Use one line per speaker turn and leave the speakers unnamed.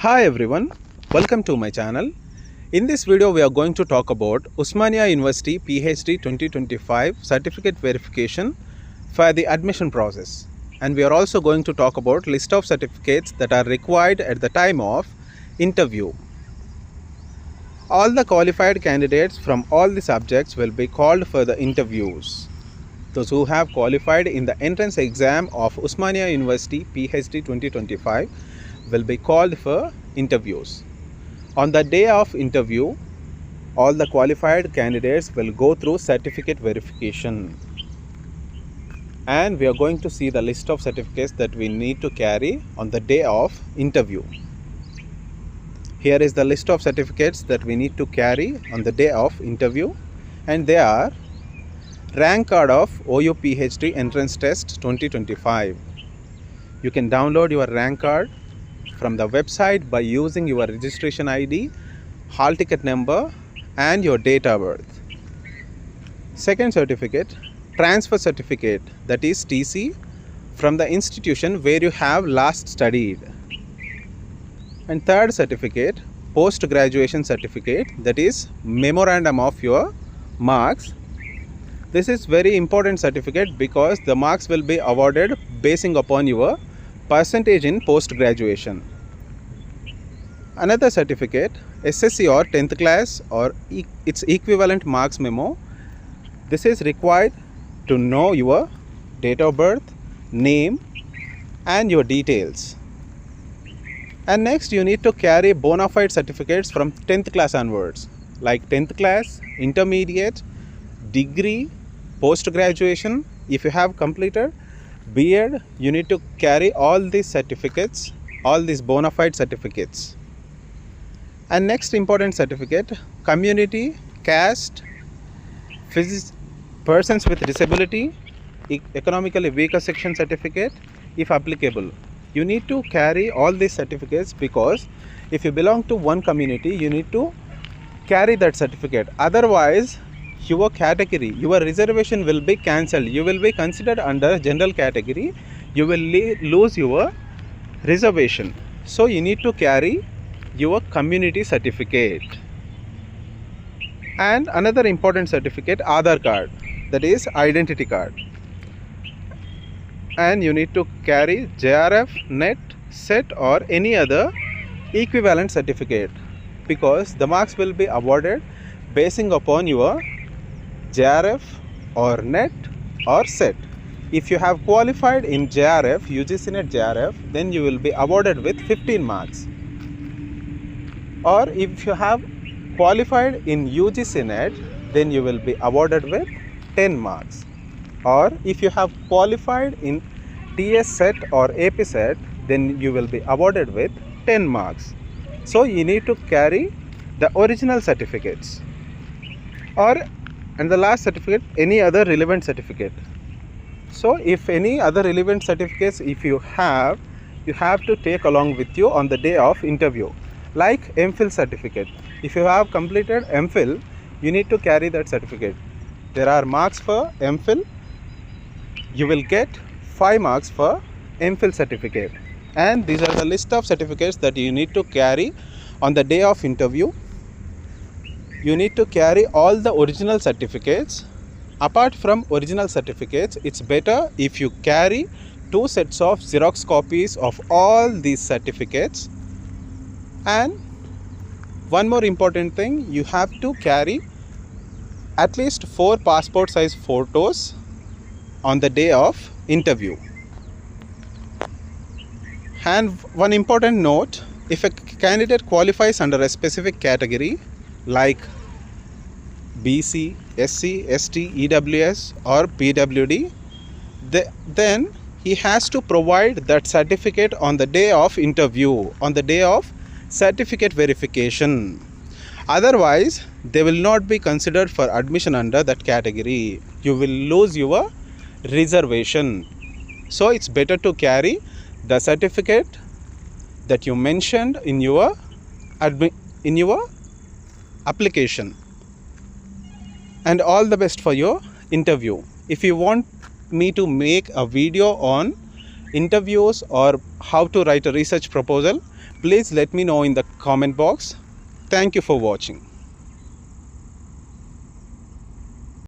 Hi everyone, welcome to my channel. In this video we are going to talk about Osmania University PhD 2025 certificate verification for the admission process, and we are also going to talk about list of certificates that are required at the time of interview. All the qualified candidates from all the subjects will be called for the interviews. Those who have qualified in the entrance exam of Osmania University PhD 2025 will be called for interviews. On the day of interview, all the qualified candidates will go through certificate verification, and we are going to see the list of certificates that we need to carry on the day of interview. Here is the list of certificates that we need to carry on the day of interview, and they are rank card of OU PhD entrance test 2025. You can download your rank card from the website by using your registration ID, hall ticket number and your date of birth. Second certificate, transfer certificate, that is TC, from the institution where you have last studied. And third certificate, post graduation certificate, that is memorandum of your marks. This is very important certificate because the marks will be awarded basing upon your percentage in post graduation. Another certificate, SSC or 10th class or its equivalent marks memo. This is required to know your date of birth, name and your details. And next you need to carry bona fide certificates from 10th class onwards, like 10th class, intermediate, degree, post graduation. If you have completed B.Ed, you need to carry all these certificates, all these bona fide certificates. And next important certificate, community, caste, persons with disability, economically weaker section certificate, if applicable. You need to carry all these certificates because if you belong to one community, you need to carry that certificate. Otherwise, your category, your reservation will be cancelled. You will be considered under general category. You will lose your reservation. So you need to carry your community certificate. And another important certificate, Aadhaar card, that is identity card. And you need to carry JRF, NET, SET or any other equivalent certificate, because the marks will be awarded basing upon your JRF or NET or SET. If you have qualified in JRF, UGC NET JRF, then you will be awarded with 15 marks. Or if you have qualified in UGC NET, then you will be awarded with 10 marks. Or if you have qualified in TS SET or AP SET, then you will be awarded with 10 marks. So you need to carry the original certificates. And the last certificate, any other relevant certificate. So if any other relevant certificates if you have to take along with you on the day of interview, like MPhil certificate. If you have completed MPhil, you need to carry that certificate. There are marks for MPhil. You will get 5 marks for MPhil certificate. And these are the list of certificates that you need to carry on the day of interview. You need to carry all the original certificates. Apart from original certificates, it's better if you carry 2 sets of Xerox copies of all these certificates. And one more important thing, you have to carry at least 4 passport size photos on the day of interview. And one important note, if a candidate qualifies under a specific category like BC, SC, ST, EWS or PWD, then he has to provide that certificate on the day of interview, on the day of certificate verification. Otherwise, they will not be considered for admission under that category. You will lose your reservation. So it's better to carry the certificate that you mentioned in your application. And all the best for your interview. If you want me to make a video on interviews or how to write a research proposal, Please let me know in the comment box. Thank you for watching.